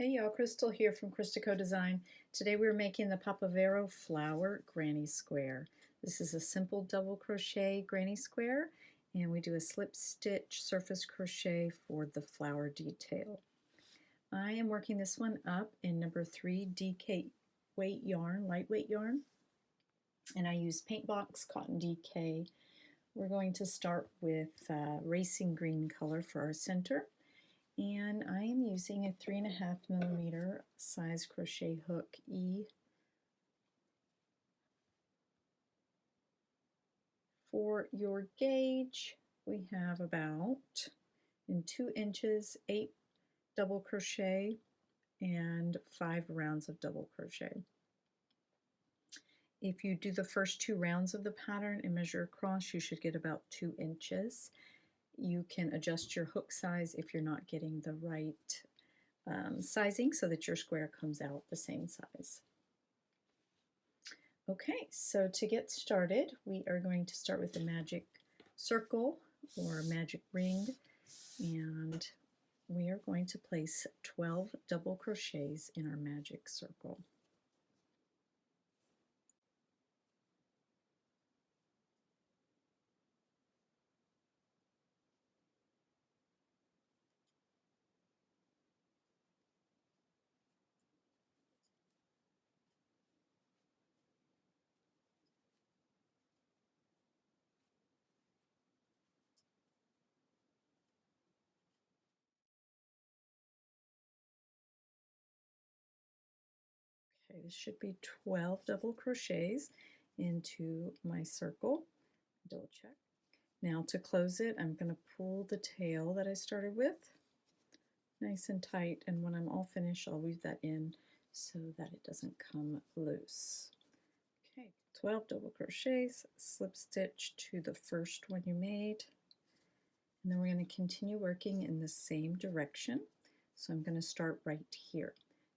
Hey y'all, Crystal here from ChristaCoDesign. Today we're making the Papavero Flower Granny Square. This is a simple double crochet granny square, and we do a slip stitch surface crochet for the flower detail. I am working this one up in number 3 DK weight yarn, lightweight yarn, and I use Paintbox Cotton DK. We're going to start with racing green color for our center. And I am using a 3.5 millimeter size crochet hook E. For your gauge, we have about in 2 inches 8 double crochet and 5 rounds of double crochet. If you do the first 2 rounds of the pattern and measure across, you should get about 2 inches. You can adjust your hook size if you're not getting the right sizing so that your square comes out the same size. Okay, so to get started, we are going to start with a magic circle or a magic ring, and we are going to place 12 double crochets in our magic circle. Okay, this should be 12 double crochets into my circle. Double check. Now to close it, I'm going to pull the tail that I started with nice and tight, and when I'm all finished, I'll weave that in so that it doesn't come loose. Okay, 12 double crochets, slip stitch to the first one you made, and then we're going to continue working in the same direction. So I'm going to start right here.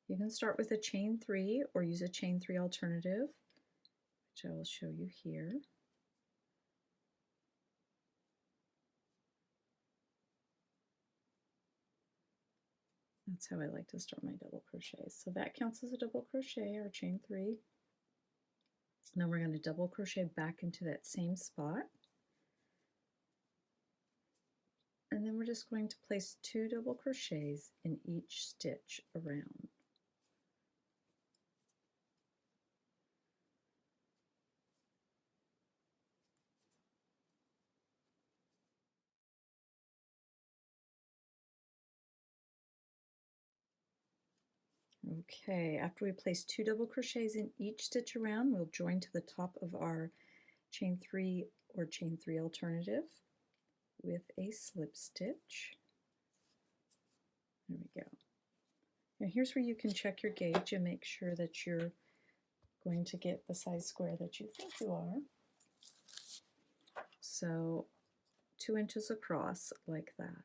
You can start with a chain 3 or use a chain 3 alternative, which I will show you here. That's how I like to start my double crochets. So that counts as a double crochet, or chain 3. And then we're going to double crochet back into that same spot. And then we're just going to place 2 double crochets in each stitch around. Okay, after we place 2 double crochets in each stitch around, we'll join to the top of our chain 3 or chain 3 alternative with a slip stitch. There we go. Now here's where you can check your gauge and make sure that you're going to get the size square that you think you are. So 2 inches across like that.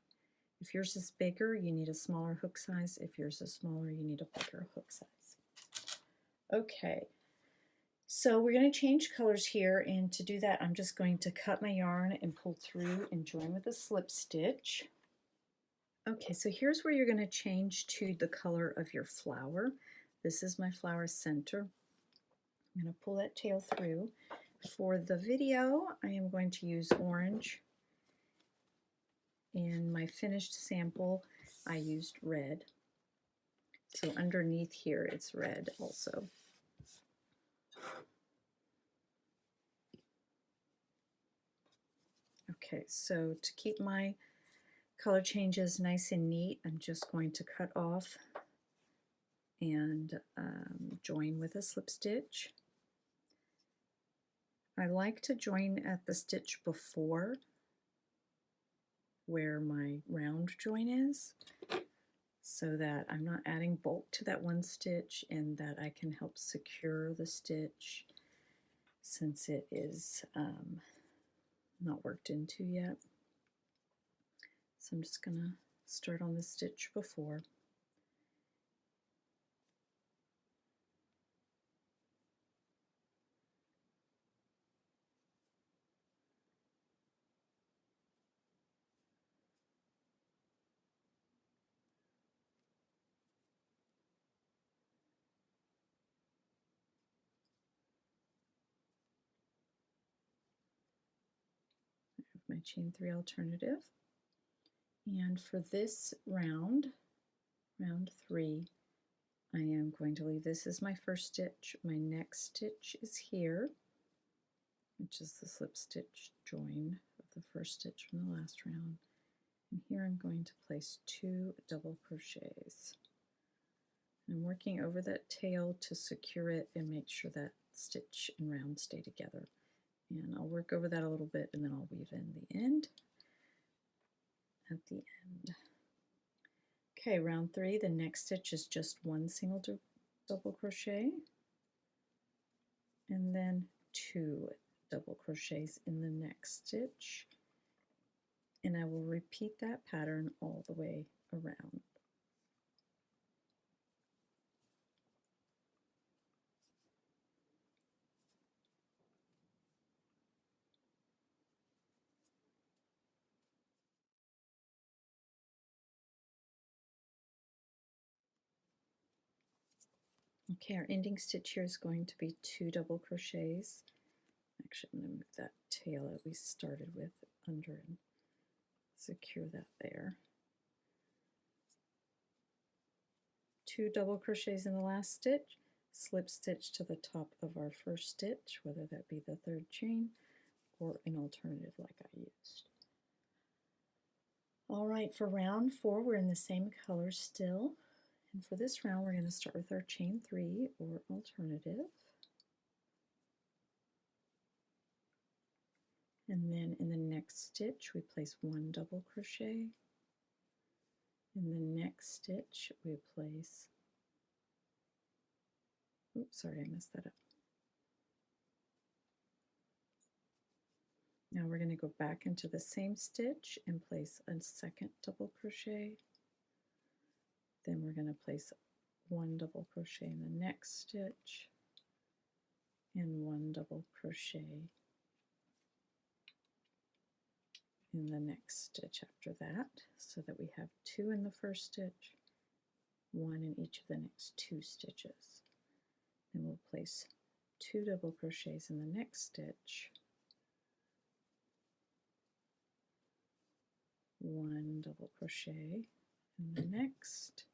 If yours is bigger, you need a smaller hook size. If yours is smaller, you need a bigger hook size. Okay, so we're going to change colors here, and to do that, I'm just going to cut my yarn and pull through and join with a slip stitch. Okay, so here's where you're going to change to the color of your flower. This is my flower center. I'm going to pull that tail through. For the video, I am going to use orange. In my finished sample, I used red. So underneath here, it's red also. Okay, so to keep my color changes nice and neat, I'm just going to cut off and join with a slip stitch. I like to join at the stitch before where my round join is, so that I'm not adding bulk to that one stitch and that I can help secure the stitch since it is not worked into yet. So I'm just going to start on the stitch before. my chain 3 alternative. And for this round, round 3, I am going to leave this as my first stitch. My next stitch is here, which is the slip stitch join of the first stitch from the last round. And here I'm going to place 2 double crochets. I'm working over that tail to secure it and make sure that stitch and round stay together. And I'll work over that a little bit and then I'll weave in the end at the end. Okay, round 3, the next stitch is just 1 single double crochet and then 2 double crochets in the next stitch. And I will repeat that pattern all the way around. Okay, our ending stitch here is going to be 2 double crochets. Actually, I'm going to move that tail that we started with under and secure that there. 2 double crochets in the last stitch, slip stitch to the top of our first stitch, whether that be the 3rd chain or an alternative like I used. All right, for round 4, we're in the same color still. And for this round, we're going to start with our chain 3 or alternative. And then in the next stitch, we place 1 double crochet. In the next stitch, we place, oops, sorry, I messed that up. Now we're going to go back into the same stitch and place a 2nd double crochet. Then we're going to place 1 double crochet in the next stitch and 1 double crochet in the next stitch after that, so that we have 2 in the first stitch, 1 in each of the next 2 stitches. Then we'll place 2 double crochets in the next stitch, 1 double crochet in the next,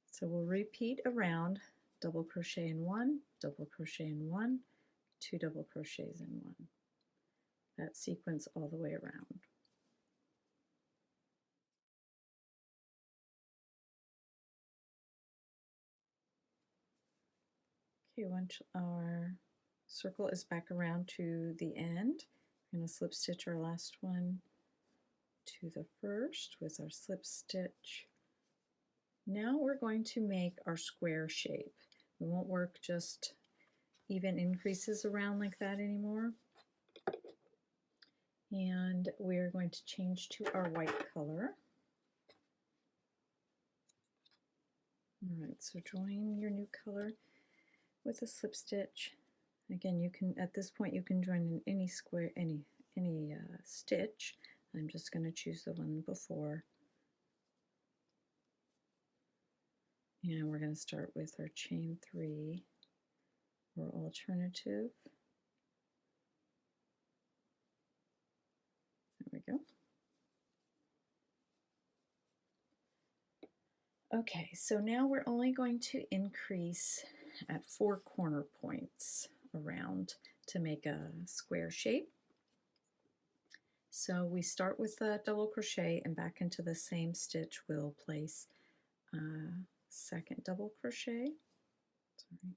so we'll repeat around, double crochet in 1, double crochet in 1, 2 double crochets in 1. That sequence all the way around. Okay, once our circle is back around to the end, we're going to slip stitch our last one to the first with our slip stitch. Now we're going to make our square shape. We won't work just even increases around like that anymore. And we're going to change to our white color. All right, so join your new color with a slip stitch. Again, you can, at this point, you can join in any square, any stitch. I'm just going to choose the one before. And we're going to start with our chain 3 or alternative. There we go. Okay, so now we're only going to increase at 4 corner points around to make a square shape. So we start with the double crochet and back into the same stitch we'll place a 2nd double crochet. Sorry.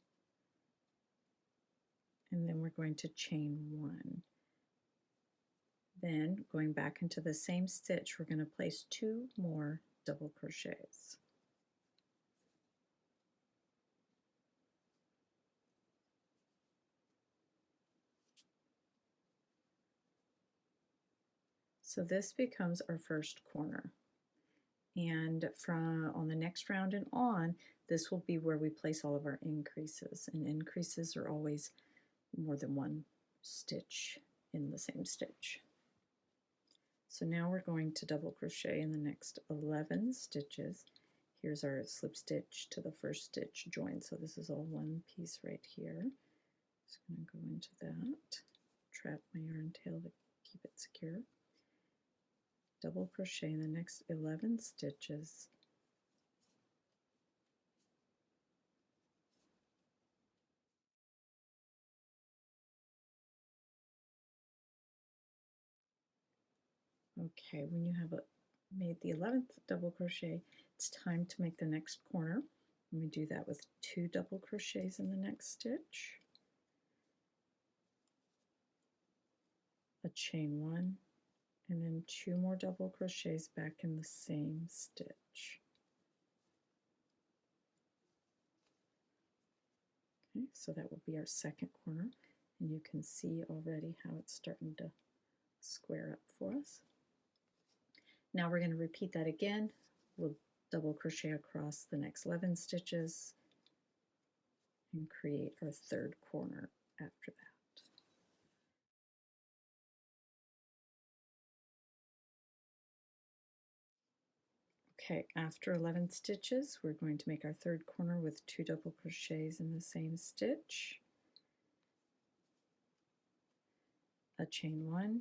And then we're going to chain 1. Then going back into the same stitch, we're going to place 2 more double crochets. So this becomes our first corner. And from on the next round and on, this will be where we place all of our increases. And increases are always more than 1 stitch in the same stitch. So now we're going to double crochet in the next 11 stitches. Here's our slip stitch to the first stitch join. So this is all one piece right here. Just going to go into that, trap my yarn tail to keep it secure. Double crochet in the next 11 stitches. Okay, when you have made the 11th double crochet, it's time to make the next corner. And we do that with 2 double crochets in the next stitch, a chain 1, and then 2 more double crochets back in the same stitch. Okay, so that will be our second corner, and you can see already how it's starting to square up for us. Now we're going to repeat that again. We'll double crochet across the next 11 stitches and create our third corner after that. Okay, after 11 stitches, we're going to make our third corner with 2 double crochets in the same stitch, a chain 1,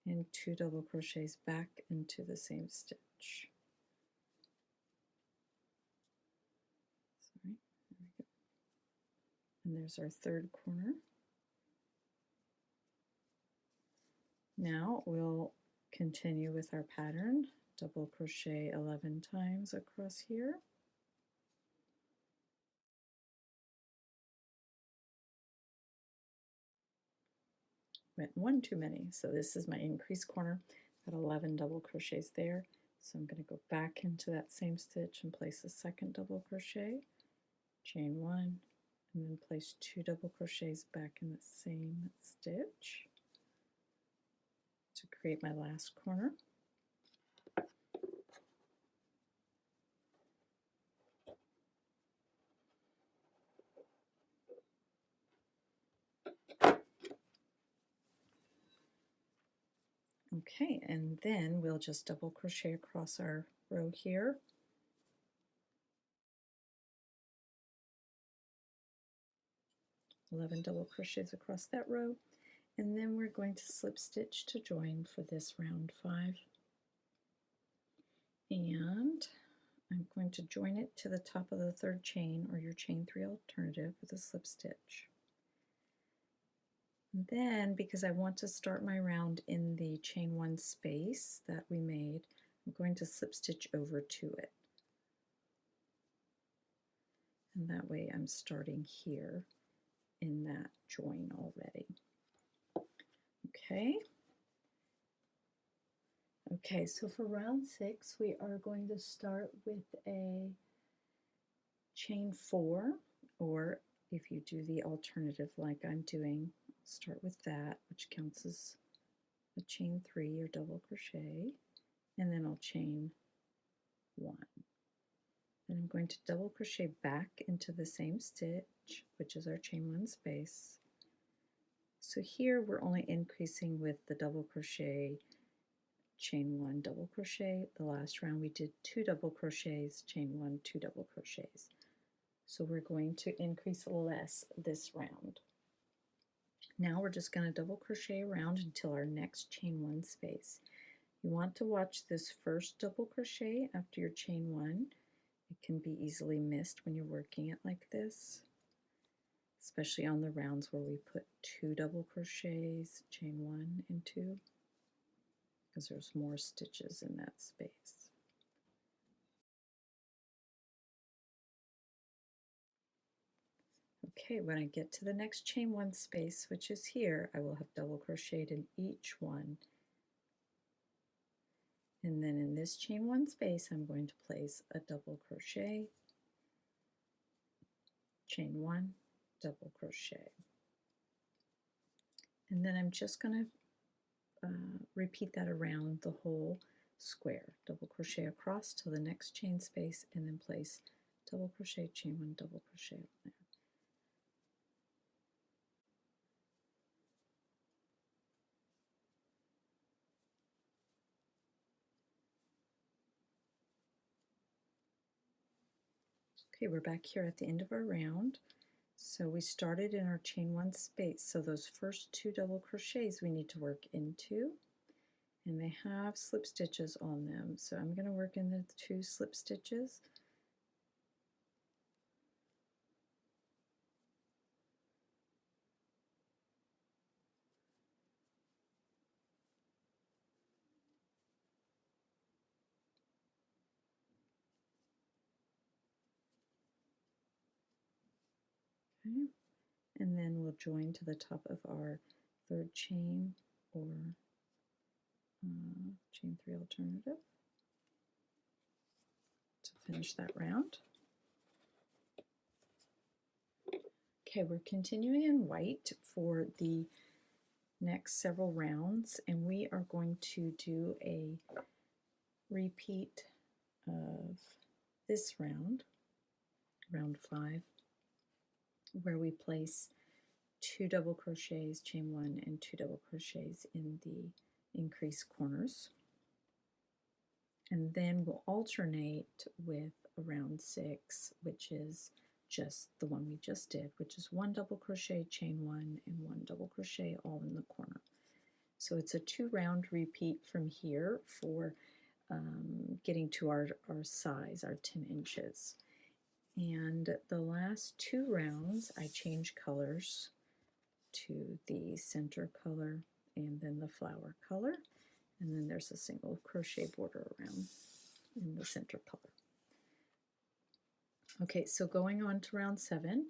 and 2 double crochets back into the same stitch. Sorry, there we go. And there's our third corner. Now we'll continue with our pattern. Double crochet 11 times across here. Went one too many, so this is my increased corner. Got 11 double crochets there. So I'm going to go back into that same stitch and place a second double crochet, chain 1, and then place 2 double crochets back in the same stitch to create my last corner. Okay, and then we'll just double crochet across our row here. $11 double crochets across that row, and then we're going to slip stitch to join for this round 5. And I'm going to join it to the top of the third chain, or your chain 3 alternative, with a slip stitch. And then, because I want to start my round in the chain 1 space that we made, I'm going to slip stitch over to it. And that way I'm starting here in that join already. Okay. Okay, so for round 6, we are going to start with a chain 4, or if you do the alternative like I'm doing, start with that, which counts as a chain 3 or double crochet, and then I'll chain 1. Then I'm going to double crochet back into the same stitch, which is our chain 1 space. So here we're only increasing with the double crochet, chain 1, double crochet. The last round we did 2 double crochets, chain 1, 2 double crochets. So we're going to increase less this round. Now we're just going to double crochet around until our next chain 1 space. You want to watch this first double crochet after your chain 1. It can be easily missed when you're working it like this, especially on the rounds where we put 2 double crochets, chain 1 and 2, because there's more stitches in that space. Okay, when I get to the next chain 1 space, which is here, I will have double crocheted in each one. And then in this chain 1 space, I'm going to place a double crochet, chain 1, double crochet. And then I'm just going to repeat that around the whole square. Double crochet across to the next chain space, and then place double crochet, chain 1, double crochet on there. Okay, we're back here at the end of our round. So we started in our chain 1 space. So those first 2 double crochets we need to work into, and they have slip stitches on them. So I'm going to work in the 2 slip stitches. Okay. And then we'll join to the top of our 3rd chain, or chain 3 alternative, to finish that round. Okay, we're continuing in white for the next several rounds, and we are going to do a repeat of this round, round 5, where we place 2 double crochets, chain 1, and 2 double crochets in the increased corners. And then we'll alternate with a round 6, which is just the one we just did, which is 1 double crochet, chain 1, and 1 double crochet all in the corner. So it's a 2 round repeat from here for getting to our size, our 10 inches. And the last 2 rounds I change colors to the center color and then the flower color, and then there's a single crochet border around in the center color. Okay, so going on to round 7,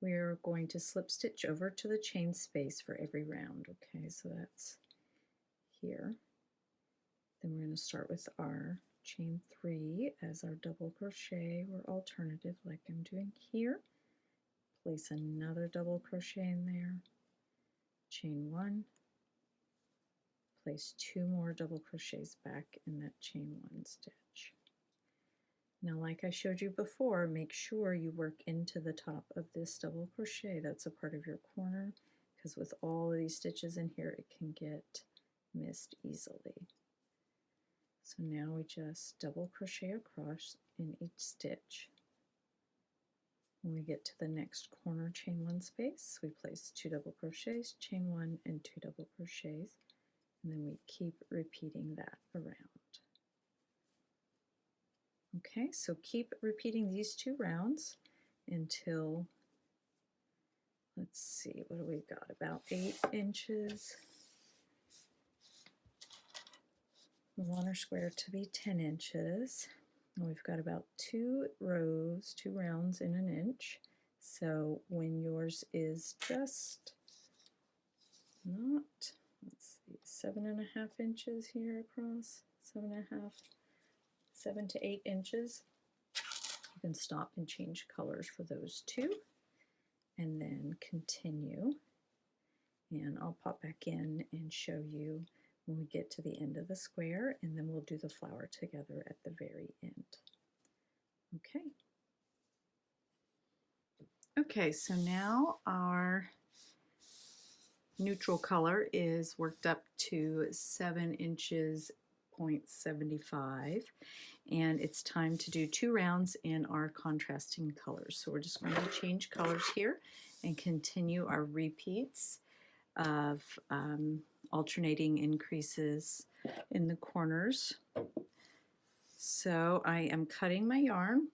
we're going to slip stitch over to the chain space for every round. Okay, so that's here. Then we're going to start with our chain 3 as our double crochet or alternative, like I'm doing here. Place another double crochet in there, chain 1, place 2 more double crochets back in that chain 1 stitch. Now, like I showed you before, make sure you work into the top of this double crochet. That's a part of your corner, because with all of these stitches in here, it can get missed easily. So now we just double crochet across in each stitch. When we get to the next corner chain 1 space, we place 2 double crochets, chain 1, and 2 double crochets, and then we keep repeating that around. Okay, so keep repeating these 2 rounds until, let's see, what do we got, about 8 inches. We want our square to be 10 inches. And we've got about 2 rows, 2 rounds in an inch. So when yours is just not, let's see, 7.5 inches here across, 7 to 8 inches, you can stop and change colors for those 2 and then continue. And I'll pop back in and show you when we get to the end of the square, and then we'll do the flower together at the very end. Okay. Okay, so now our neutral color is worked up to 7 inches, 0.75, and it's time to do 2 rounds in our contrasting colors. So we're just going to change colors here and continue our repeats of alternating increases in the corners. So I am cutting my yarn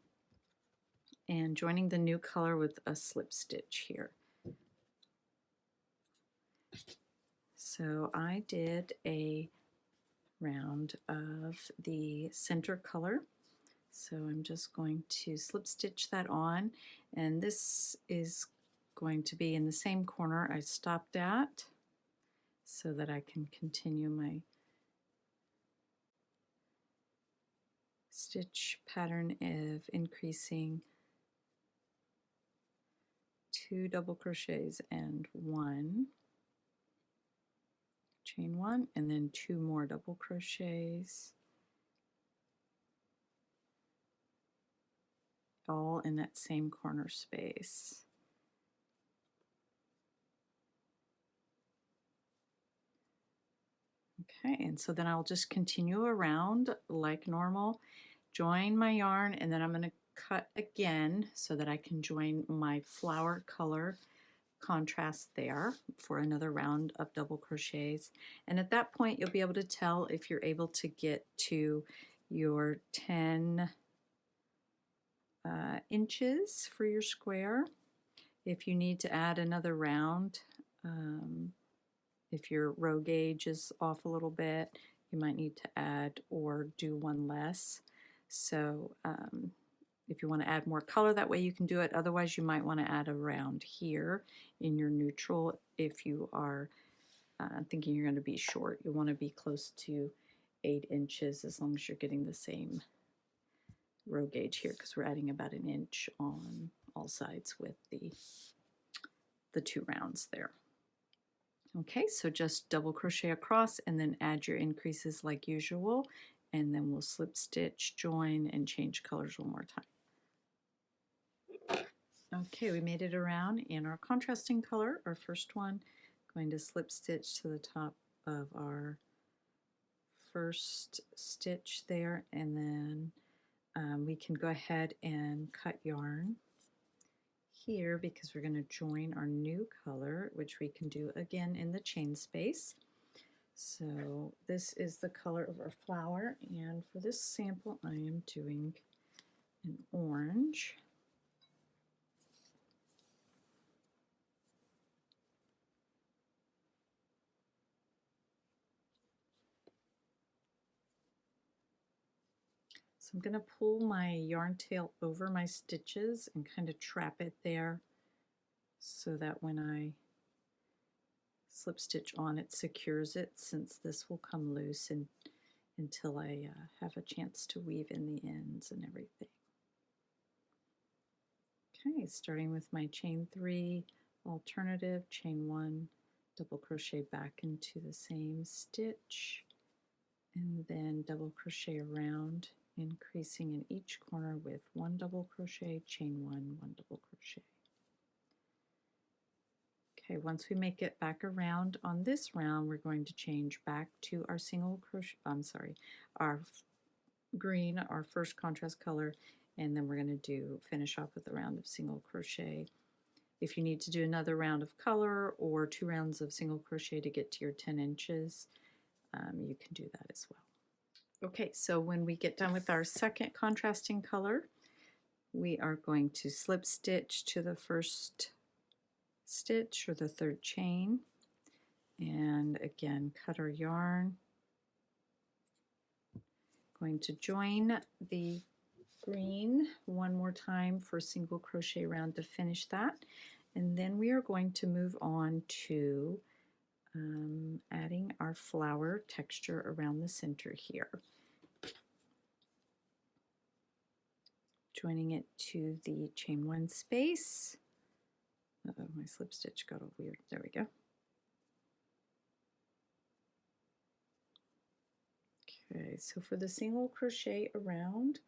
and joining the new color with a slip stitch here. So I did a round of the center color. So I'm just going to slip stitch that on, and this is going to be in the same corner I stopped at so that I can continue my stitch pattern of increasing 2 double crochets and 1 chain 1, and then 2 more double crochets, all in that same corner space. Okay, and so then I'll just continue around like normal, join my yarn, and then I'm going to cut again so that I can join my flower color contrast there for another round of double crochets. And at that point you'll be able to tell if you're able to get to your 10 inches for your square. If you need to add another round, if your row gauge is off a little bit, you might need to add or do one less. So if you want to add more color, that way you can do it. Otherwise, you might want to add a round here in your neutral if you are thinking you're going to be short. You want to be close to 8 inches as long as you're getting the same row gauge here, because we're adding about an inch on all sides with the 2 rounds there. Okay, so just double crochet across and then add your increases like usual, and then we'll slip stitch, join, and change colors one more time. Okay, we made it around in our contrasting color, our first one. Going to slip stitch to the top of our first stitch there, and then we can go ahead and cut yarn here because we're going to join our new color, which we can do again in the chain space. So this is the color of our flower, and for this sample I am doing an orange. So I'm going to pull my yarn tail over my stitches and kind of trap it there so that when I slip stitch on it secures it, since this will come loose until I have a chance to weave in the ends and everything. Okay, starting with my chain 3 alternative, chain 1, double crochet back into the same stitch, and then double crochet around, increasing in each corner with 1 double crochet, chain 1, 1 double crochet. Okay, once we make it back around on this round, we're going to change back to our single crochet, our green, our first contrast color, and then we're going to finish off with a round of single crochet. If you need to do another round of color or 2 rounds of single crochet to get to your 10 inches, you can do that as well. Okay, so when we get done with our second contrasting color, we are going to slip stitch to the first stitch or the 3rd chain, and again cut our yarn. Going to join the green one more time for a single crochet round to finish that, and then we are going to move on to adding our flower texture around the center here. Joining it to the chain 1 space. Uh-oh, my slip stitch got all weird. There we go. Okay, so for the single crochet around,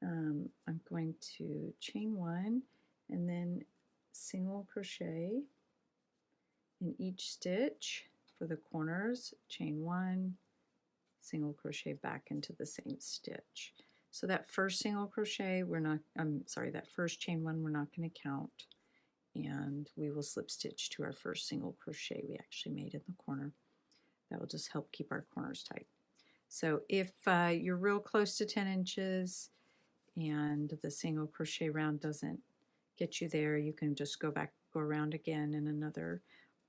I'm going to chain 1 and then single crochet in each stitch for the corners, chain 1, single crochet back into the same stitch. So that first single crochet, that first chain 1 we're not going to count, and we will slip stitch to our first single crochet we actually made in the corner. That will just help keep our corners tight. So if you're real close to 10 inches and the single crochet round doesn't get you there, you can just go around again in another,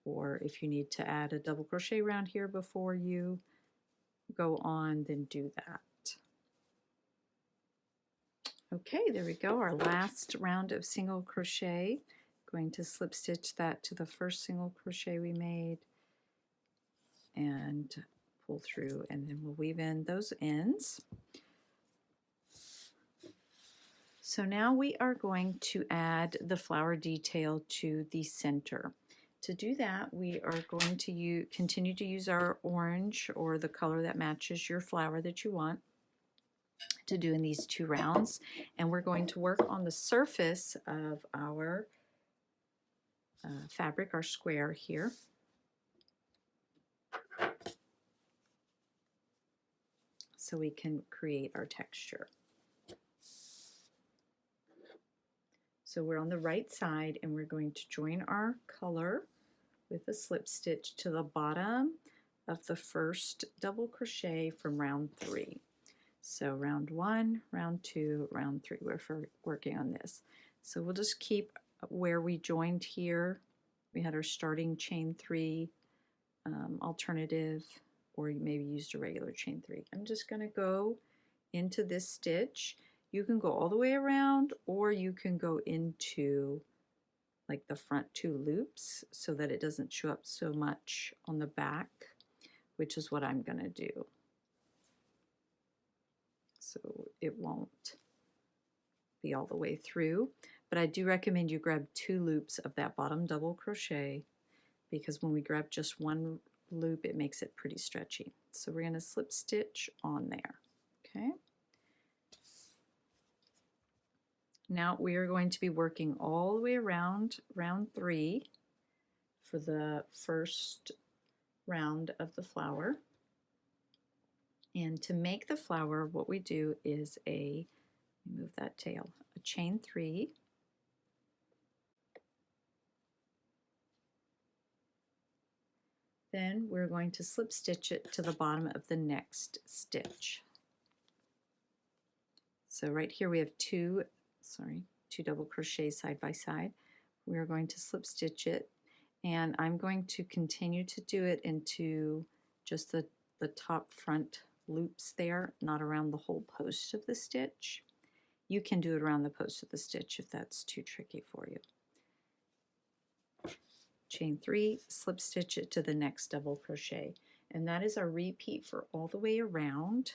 or if you need to add a double crochet round here before you go on, then do that. Okay, there we go, our last round of single crochet. Going to slip stitch that to the first single crochet we made and pull through, and then we'll weave in those ends. So now we are going to add the flower detail to the center. To do that, we are going to continue to use our orange, or the color that matches your flower that you want, to do in these 2 rounds, and we're going to work on the surface of our fabric, our square here. So we can create our texture. So we're on the right side and we're going to join our color with a slip stitch to the bottom of the first double crochet from round 3. So round 1, round 2, round 3, we're working on this. So we'll just keep where we joined here. We had our starting chain 3 alternative, or you maybe used a regular chain 3. I'm just going to go into this stitch. You can go all the way around, or you can go into like the front 2 loops so that it doesn't show up so much on the back, which is what I'm going to do. So it won't be all the way through, but I do recommend you grab 2 loops of that bottom double crochet, because when we grab just one loop it makes it pretty stretchy. So we're going to slip stitch on there. Okay. Now we are going to be working all the way around round 3 for the first round of the flower. And to make the flower, what we do is move that tail, a chain 3, then we're going to slip stitch it to the bottom of the next stitch. So right here we have two double crochets side by side. We're going to slip stitch it, and I'm going to continue to do it into just the top front loops there, not around the whole post of the stitch. You can do it around the post of the stitch if that's too tricky for you. Chain 3, slip stitch it to the next double crochet, and that is our repeat for all the way around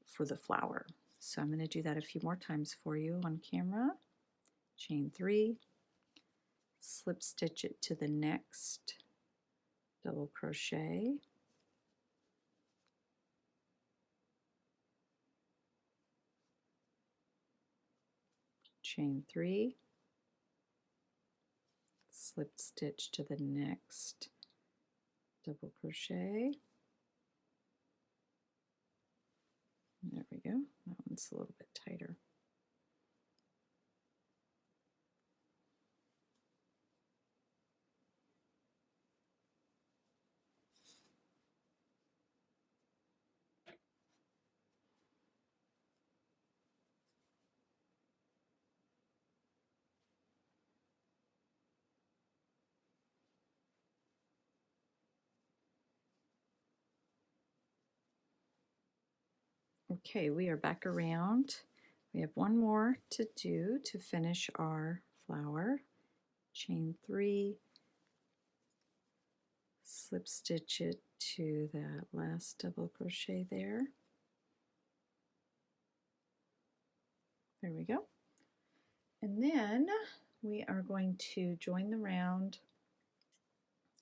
for the flower. So I'm going to do that a few more times for you on camera. Chain 3, slip stitch it to the next double crochet, chain 3, slip stitch to the next double crochet. There we go. That one's a little bit tighter. Okay, we are back around. We have one more to do to finish our flower. Chain 3, slip stitch it to that last double crochet there. There we go. And then we are going to join the round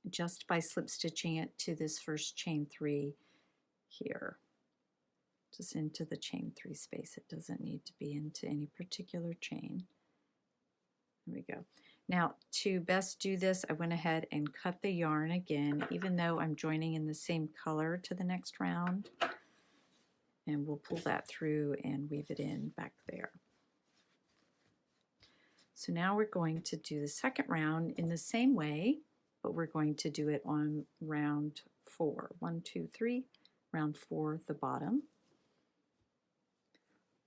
just by slip stitching it to this first chain 3 here. Just into the chain 3 space. It doesn't need to be into any particular chain. There we go. Now to best do this, I went ahead and cut the yarn again, even though I'm joining in the same color to the next round. And we'll pull that through and weave it in back there. So now we're going to do the second round in the same way, but we're going to do it on round 4. 1, 2, 3, round 4, the bottom.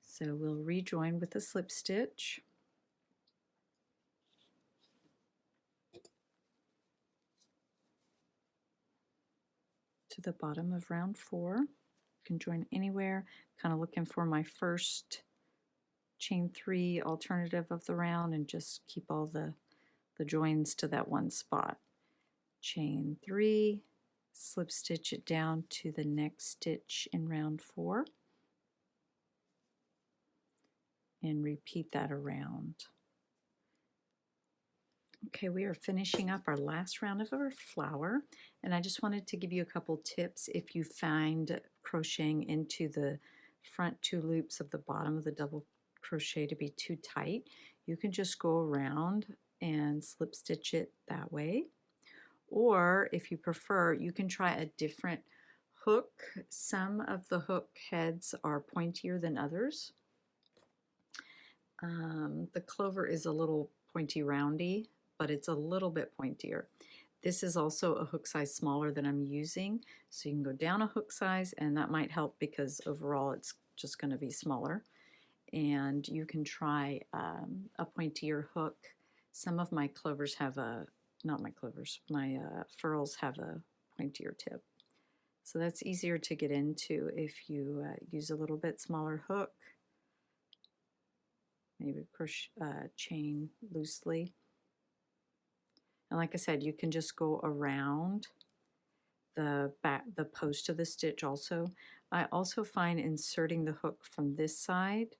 So we'll rejoin with a slip stitch. To the bottom of round 4. You can join anywhere. Kind of looking for my first chain 3 alternative of the round and just keep all the joins to that one spot. Chain 3, slip stitch it down to the next stitch in round 4. And repeat that around. Okay, we are finishing up our last round of our flower, and I just wanted to give you a couple tips if you find crocheting into the front 2 loops of the bottom of the double crochet to be too tight. You can just go around and slip stitch it that way, or if you prefer, you can try a different hook. Some of the hook heads are pointier than others. The clover is a little pointy roundy, but it's a little bit pointier. This is also a hook size smaller than I'm using, so you can go down a hook size, and that might help because overall it's just going to be smaller. And you can try a pointier hook. Some of my clovers have not my clovers, my furls have a pointier tip. So that's easier to get into if you use a little bit smaller hook. Maybe chain loosely. And like I said, you can just go around the post of the stitch also. I also find inserting the hook from this side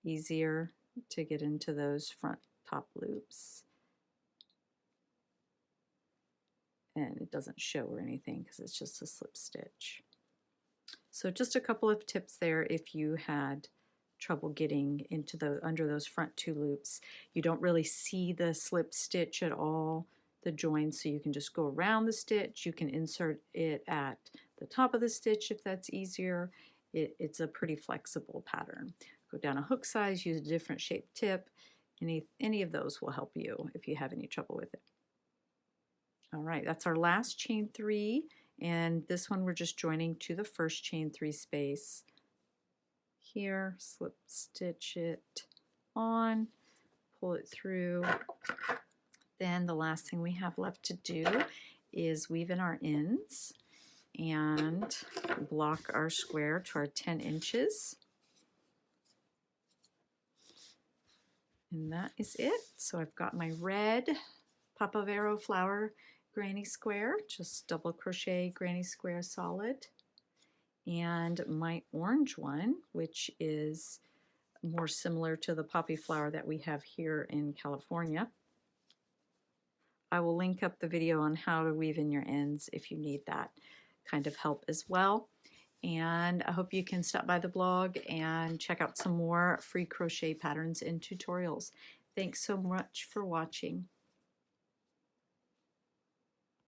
easier to get into those front top loops. And it doesn't show or anything because it's just a slip stitch. So just a couple of tips there if you had trouble getting into under those front two loops. You don't really see the slip stitch at all, the join, so you can just go around the stitch. You can insert it at the top of the stitch if that's easier. It's a pretty flexible pattern. Go down a hook size, use a different shaped tip. Any of those will help you if you have any trouble with it. All right, that's our last chain 3, and this one we're just joining to the first chain 3 space. Here, slip stitch it on, pull it through. Then the last thing we have left to do is weave in our ends and block our square to our 10 inches. And that is it. So I've got my red Papavero Flower Granny Square, just double crochet Granny Square solid, and my orange one, which is more similar to the poppy flower that we have here in California. I will link up the video on how to weave in your ends if you need that kind of help as well. And I hope you can stop by the blog and check out some more free crochet patterns and tutorials. Thanks so much for watching.